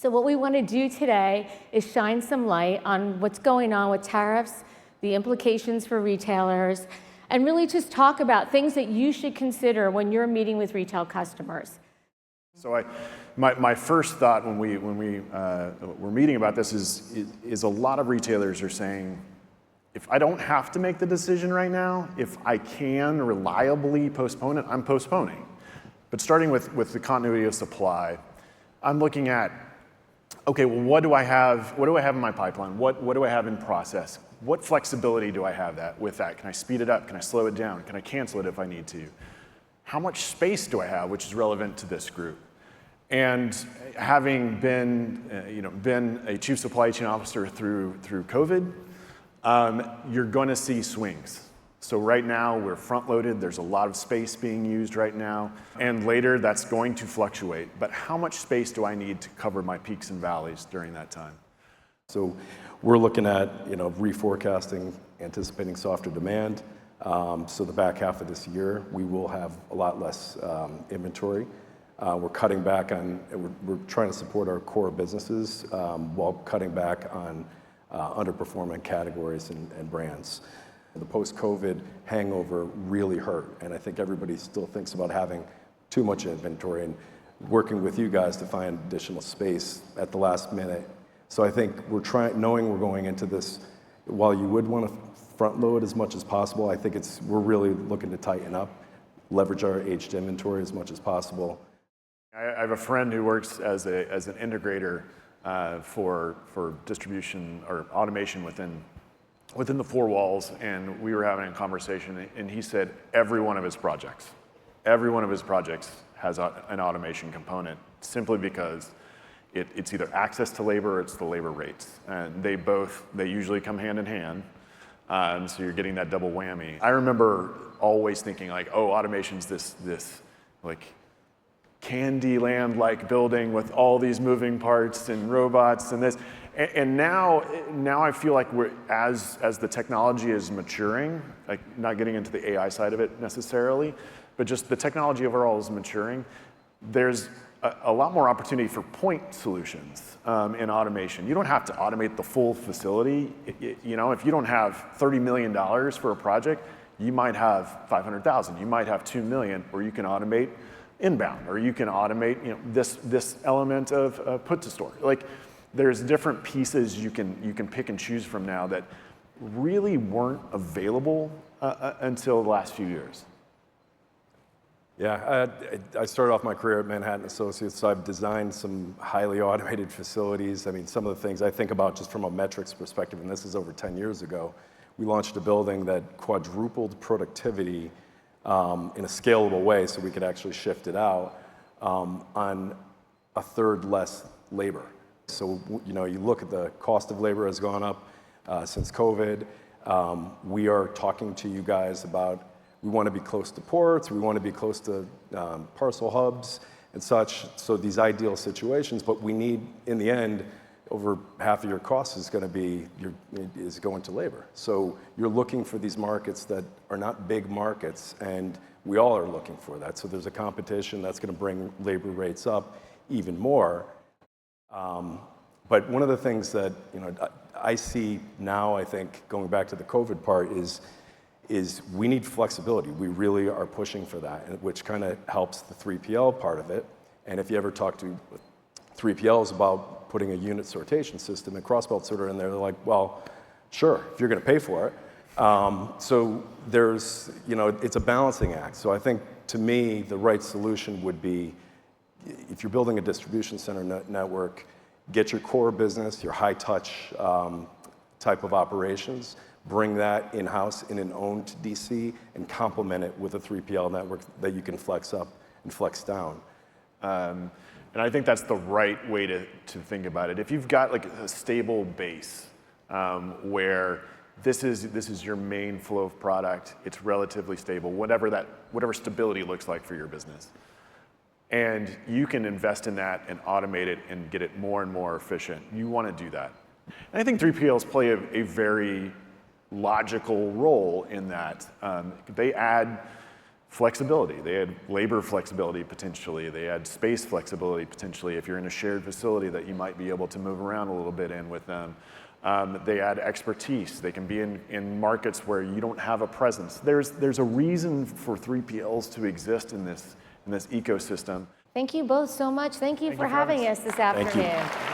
So what we want to do today is shine some light on what's going on with tariffs, the implications for retailers, and really just talk about things that you should consider when you're meeting with retail customers. So my first thought when we were meeting about this is a lot of retailers are saying, if I don't have to make the decision right now, if I can reliably postpone it, I'm postponing. But starting with the continuity of supply, I'm looking at, okay, well, what do I have in my pipeline? What do I have in process? What flexibility do I have with that? Can I speed it up? Can I slow it down? Can I cancel it if I need to? How much space do I have, which is relevant to this group? And having been a chief supply chain officer through COVID, you're going to see swings. So right now we're front loaded. There's a lot of space being used right now, and later that's going to fluctuate. But how much space do I need to cover my peaks and valleys during that time? So we're looking at reforecasting, anticipating softer demand. So the back half of this year, we will have a lot less inventory. We're cutting back on, we're trying to support our core businesses while cutting back on underperforming categories and brands. The post-COVID hangover really hurt, and I think everybody still thinks about having too much inventory and working with you guys to find additional space at the last minute. So I think knowing we're going into this, while you would want to front load as much as possible, I think we're really looking to tighten up, leverage our aged inventory as much as possible. I have a friend who works as an integrator for distribution or automation within the four walls, and we were having a conversation, and he said every one of his projects has an automation component, simply because it's either access to labor or it's the labor rates, and they usually come hand in hand. So you're getting that double whammy. I remember always thinking like, oh, automation's this like Candyland-like building with all these moving parts and robots and this. And now I feel like as the technology is maturing, like not getting into the AI side of it necessarily, but just the technology overall is maturing, there's a lot more opportunity for point solutions in automation. You don't have to automate the full facility. If you don't have $30 million for a project, you might have $500,000, you might have $2 million, or you can automate inbound, or you can automate this element of put to store. Like, there's different pieces you can pick and choose from now that really weren't available until the last few years. Yeah, I started off my career at Manhattan Associates, so I've designed some highly automated facilities. I mean, some of the things I think about just from a metrics perspective, and this is over 10 years ago, we launched a building that quadrupled productivity in a scalable way so we could actually shift it out on a third less labor. So, you look at the cost of labor has gone up since COVID. We are talking to you guys about, we want to be close to ports, we want to be close to parcel hubs and such, so these ideal situations, but we need, in the end, over half of your cost is going to labor. So you're looking for these markets that are not big markets, and we all are looking for that. So there's a competition that's going to bring labor rates up even more. But one of the things that I see now, I think, going back to the COVID part, is we need flexibility. We really are pushing for that, which kind of helps the 3PL part of it. And if you ever talk to 3PLs about putting a unit sortation system and cross-belt sorter in there, they're like, well, sure, if you're going to pay for it. So there's, it's a balancing act. So I think, to me, the right solution would be, if you're building a distribution center network, get your core business, your high-touch type of operations, bring that in-house in an owned DC, and complement it with a 3PL network that you can flex up and flex down. And I think that's the right way to think about it. If you've got like a stable base where this is your main flow of product, it's relatively stable, whatever stability looks like for your business, and you can invest in that and automate it and get it more and more efficient, you want to do that. And I think 3PLs play a very logical role in that. They add flexibility. They add labor flexibility potentially. They add space flexibility potentially. If you're in a shared facility that you might be able to move around a little bit in with them. They add expertise. They can be in markets where you don't have a presence. There's a reason for 3PLs to exist in this ecosystem. Thank you both so much. Thank you for having us this afternoon.